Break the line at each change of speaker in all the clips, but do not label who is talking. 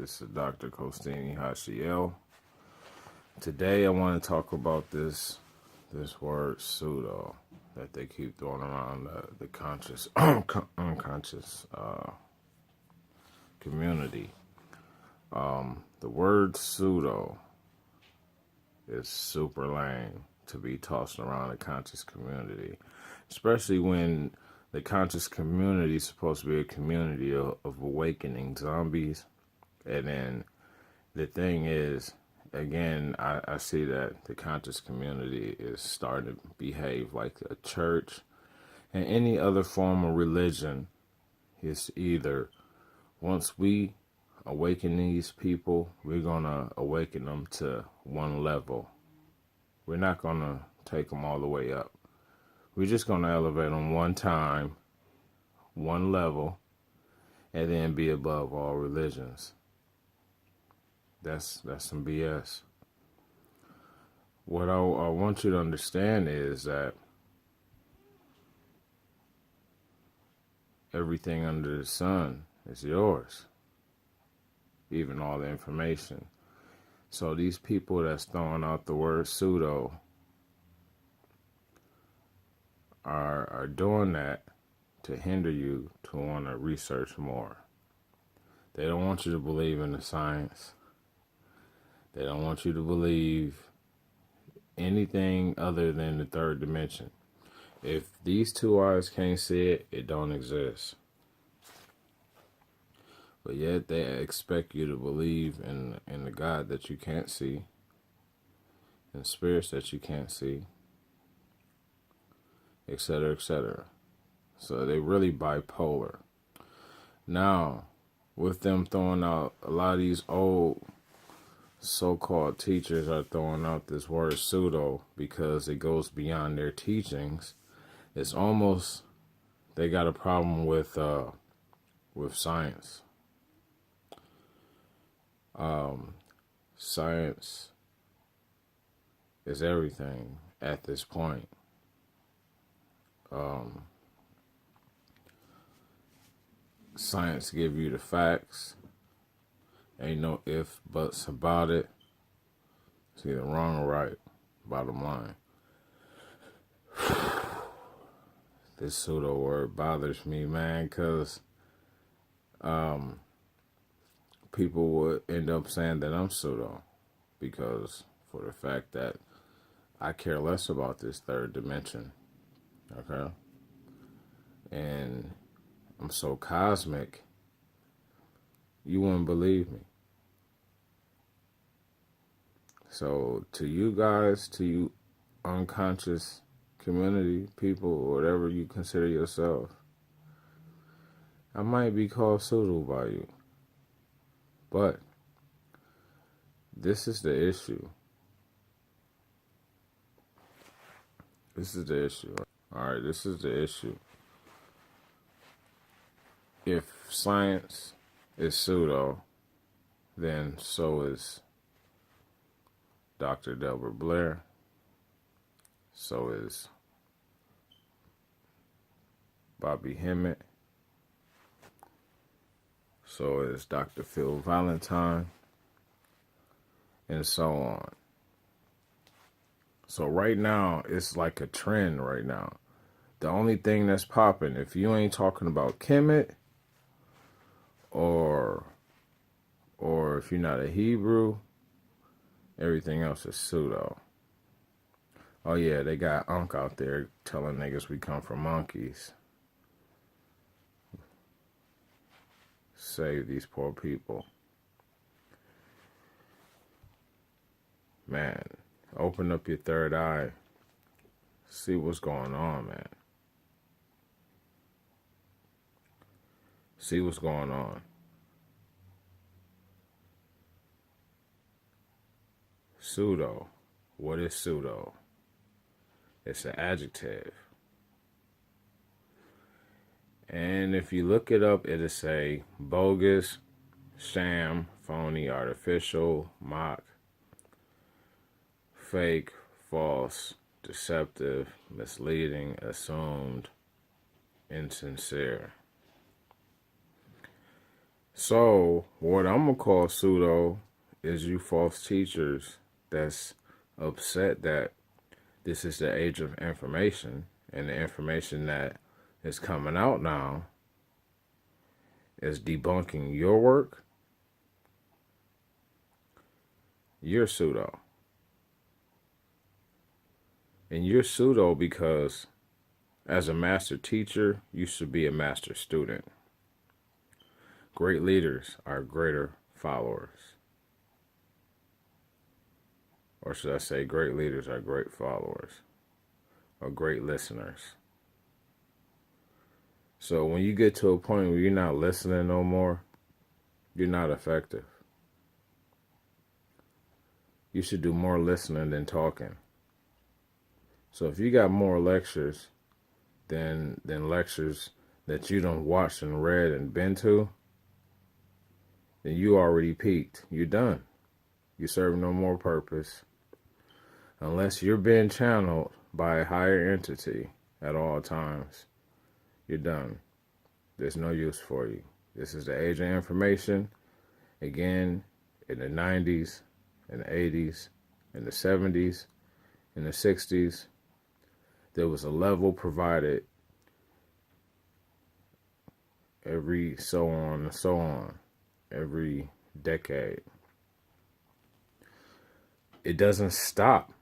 This is Dr. Costini Hashiel. Today I want to talk about this word pseudo that they keep throwing around the conscious, unconscious community. The word pseudo is super lame to be tossed around the conscious community, especially when the conscious community is supposed to be a community of awakening zombies. And then the thing is, again, I see that the conscious community is starting to behave like a church and any other form of religion. Is either once we awaken these people, we're going to awaken them to one level. We're not going to take them all the way up. We're just going to elevate them one time, one level, and then be above all religions. That's some BS. What I want you to understand is that everything under the sun is yours, even all the information. So these people that's throwing out the word pseudo are doing that to hinder you to want to research more. They don't want you to believe in the science. They don't want you to believe anything other than the third dimension. If these two eyes can't see it, it don't exist. But yet they expect you to believe in the God that you can't see, in spirits that you can't see, etc., etc. So they really bipolar. Now, with them throwing out a lot of these old so-called teachers are throwing out this word pseudo because it goes beyond their teachings. It's almost they got a problem with science. Science is everything at this point. Science give you the facts. Ain't no ifs, buts about it. It's either wrong or right, bottom line. This pseudo word bothers me, man, because people would end up saying that I'm pseudo because for the fact that I care less about this third dimension, okay? And I'm so cosmic, you wouldn't believe me. So to you guys, to you unconscious community people, or whatever you consider yourself, I might be called pseudo by you. But this is the issue. This is the issue. Alright, this is the issue. If science is pseudo, then so is Dr. Delbert Blair. So is Bobby Hemmett. So is Dr. Phil Valentine. And so on. So right now, it's like a trend right now. The only thing that's popping, if you ain't talking about Kemet, or if you're not a Hebrew, everything else is pseudo. Oh yeah, they got Unk out there telling niggas we come from monkeys. Save these poor people. Man, open up your third eye. See what's going on, man. See what's going on. Pseudo. What is pseudo? It's an adjective. And if you look it up, it'll say bogus, sham, phony, artificial, mock, fake, false, deceptive, misleading, assumed, insincere. So, what I'm going to call pseudo is you false teachers that's upset that this is the age of information, and the information that is coming out now is debunking your work. You're pseudo. And you're pseudo because as a master teacher, you should be a master student. Great leaders are greater followers. Or should I say, great leaders are great followers or great listeners. So when you get to a point where you're not listening no more, you're not effective. You should do more listening than talking. So if you got more lectures than lectures that you don't watch and read and been to, then you already peaked. You're done. You serve no more purpose. Unless you're being channeled by a higher entity at all times, you're done. There's no use for you. This is the age of information. Again, in the 90s, in the 80s, in the 70s, in the 60s, there was a level provided every so on and so on, every decade. It doesn't stop.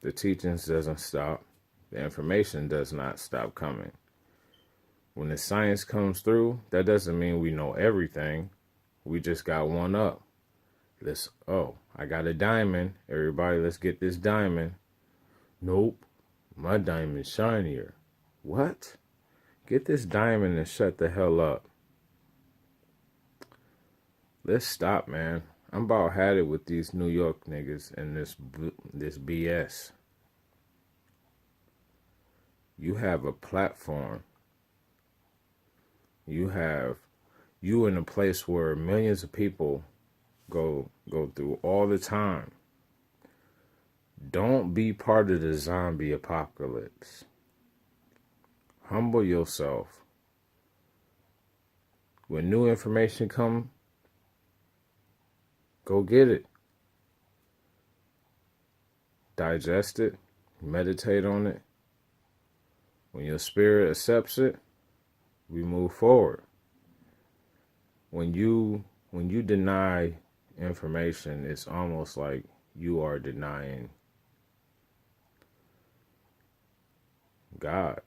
The teachings doesn't stop. The information does not stop coming. When the science comes through, that doesn't mean we know everything. We just got one up. I got a diamond. Everybody, let's get this diamond. Nope, my diamond's shinier. What? Get this diamond and shut the hell up. Let's stop, man. I'm about had it with these New York niggas and this BS. You have a platform. You in a place where millions of people go through all the time. Don't be part of the zombie apocalypse. Humble yourself. When new information come, go get it. Digest it. Meditate on it. When your spirit accepts it, we move forward. When you deny information, it's almost like you are denying God.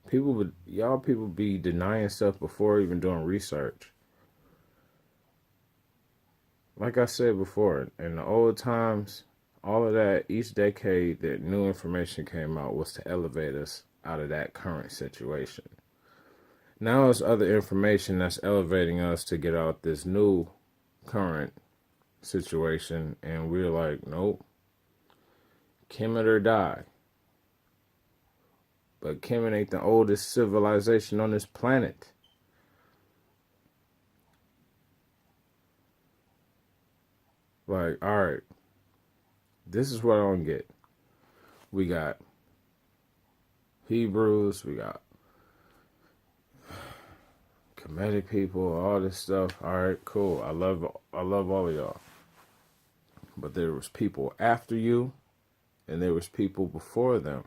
People be denying stuff before even doing research. Like I said before, in the old times, all of that, each decade that new information came out was to elevate us out of that current situation. Now it's other information that's elevating us to get out this new current situation, and we're like, nope, Kemet or die. But Kemet ain't the oldest civilization on this planet. Like, all right, this is what I don't get. We got Hebrews, we got Kemetic people, all this stuff. All right, cool. I love all of y'all. But there was people after you, and there was people before them.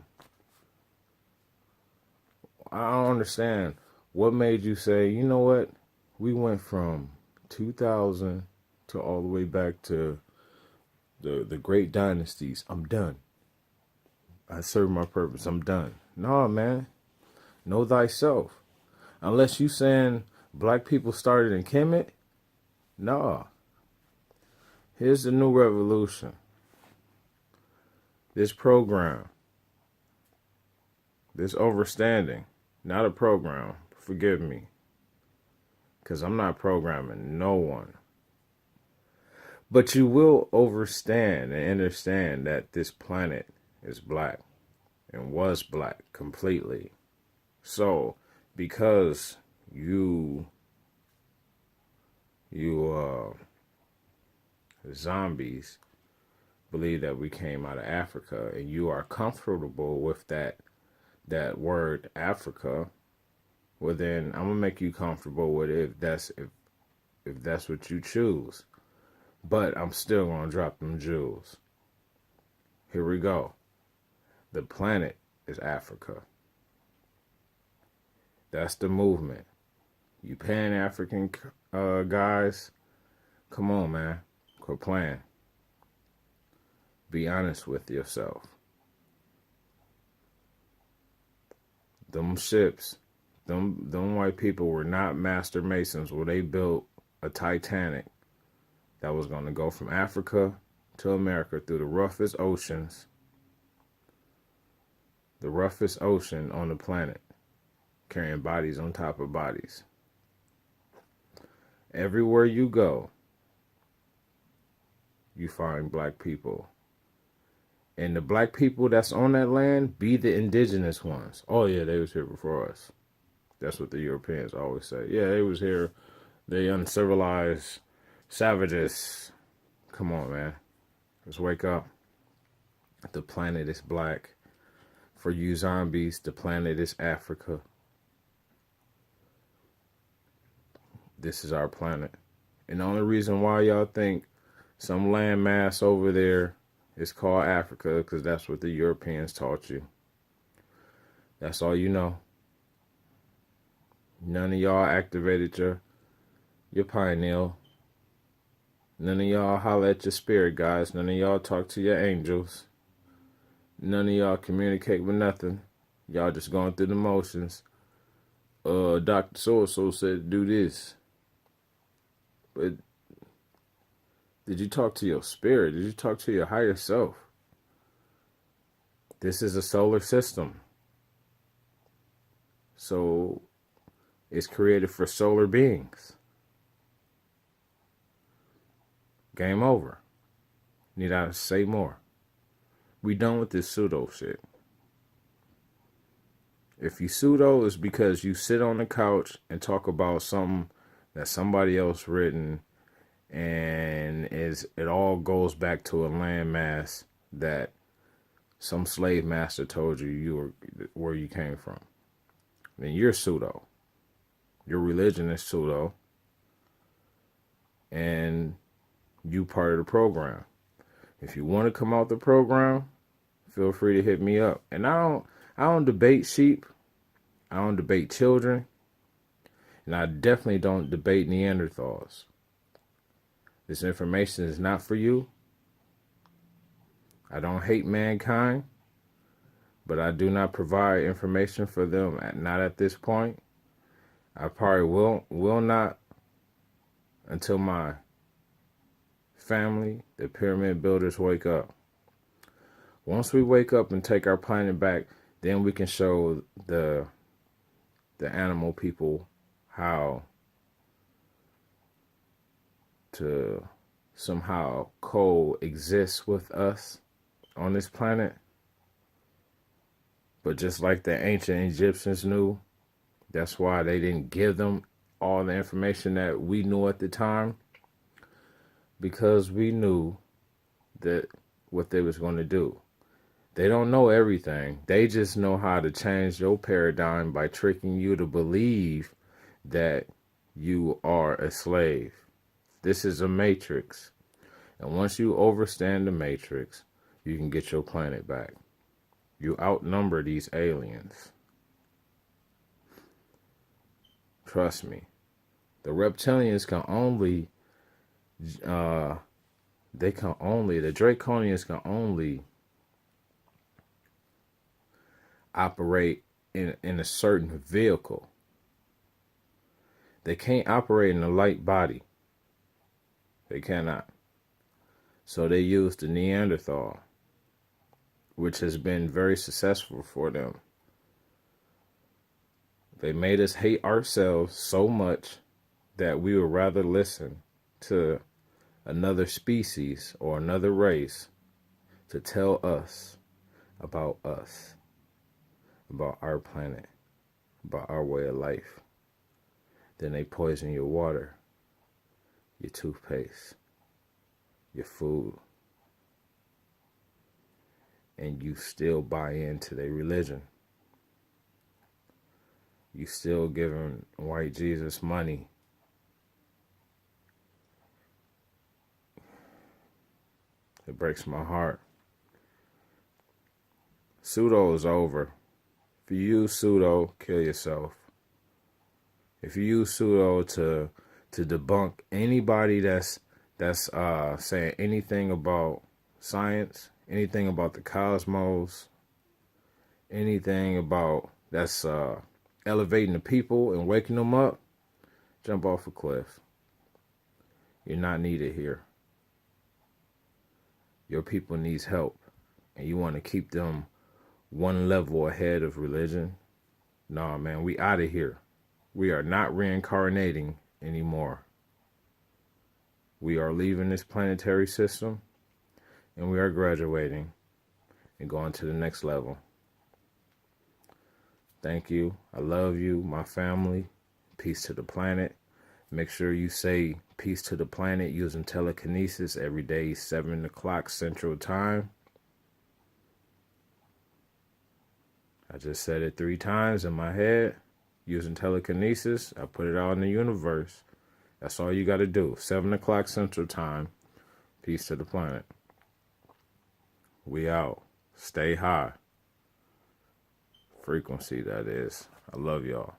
I don't understand. What made you say, you know what? We went from 2000 to all the way back to the great dynasties. I'm done. I served my purpose. I'm done. No, man. Know thyself. Unless you saying black people started in Kemet. No. Here's the new revolution. This program. This overstanding. Not a program. Forgive me. Because I'm not programming no one. But you will overstand and understand that this planet is black and was black completely. So, because you zombies believe that we came out of Africa and you are comfortable with that word Africa, Well, then I'm gonna make you comfortable with it if that's what you choose. But I'm still gonna drop them jewels. Here we go. The planet is Africa. That's the movement. You Pan African guys, come on, man. Quit playing. Be honest with yourself. Them ships, them white people were not master masons where they built a Titanic that was going to go from Africa to America through the roughest ocean on the planet, carrying bodies on top of bodies. Everywhere you go, you find black people. And the black people that's on that land be the indigenous ones. Oh yeah, they was here before us. That's what the Europeans always say. Yeah, they was here. They uncivilized savages. Come on, man. Let's wake up. The planet is black. For you zombies, the planet is Africa. This is our planet. And the only reason why y'all think some landmass over there is called Africa, because that's what the Europeans taught you. That's all you know. None of y'all activated your pineal. None of y'all holler at your spirit guides. None of y'all talk to your angels. None of y'all communicate with nothing. Y'all just going through the motions. Dr. So-and-so said do this. But did you talk to your spirit? Did you talk to your higher self? This is a solar system. So it's created for solar beings. Game over. Need I say more? We done with this pseudo shit. If you pseudo, it's because you sit on the couch and talk about something that somebody else written, and it all goes back to a landmass that some slave master told you were where you came from. Then you're pseudo. Your religion is pseudo, and you part of the program. If you want to come out the program, feel free to hit me up. And I don't debate sheep. I don't debate children. And I definitely don't debate Neanderthals. This information is not for you. I don't hate mankind, but I do not provide information for them, not at this point. I probably will not until my family, the pyramid builders, wake up. Once we wake up and take our planet back, then we can show the animal people how to somehow coexist with us on this planet. But just like the ancient Egyptians knew, that's why they didn't give them all the information that we knew at the time, because we knew that what they was going to do. They don't know everything. They just know how to change your paradigm by tricking you to believe that you are a slave. This is a matrix. And once you understand the matrix, you can get your planet back. You outnumber these aliens. Trust me. The reptilians can only, the Draconians can only operate in a certain vehicle. They can't operate in a light body. They cannot. So they use the Neanderthal, which has been very successful for them. They made us hate ourselves so much that we would rather listen to another species or another race to tell us, about our planet, about our way of life. Then they poison your water, your toothpaste, your food, and you still buy into their religion. You still giving white Jesus money. It breaks my heart. Pseudo is over. If you use pseudo, kill yourself. If you use pseudo to debunk anybody that's saying anything about science, anything about the cosmos, anything about that's elevating the people and waking them up, jump off a cliff. You're not needed here. Your people needs help, and you want to keep them one level ahead of religion. Nah, man, we out of here. We are not reincarnating anymore. We are leaving this planetary system, and we are graduating and going to the next level. Thank you. I love you, my family. Peace to the planet. Make sure you say peace to the planet using telekinesis every day, 7 o'clock Central Time. I just said it 3 times in my head using telekinesis. I put it out in the universe. That's all you got to do. 7 o'clock Central Time. Peace to the planet. We out. Stay high. Frequency, that is. I love y'all.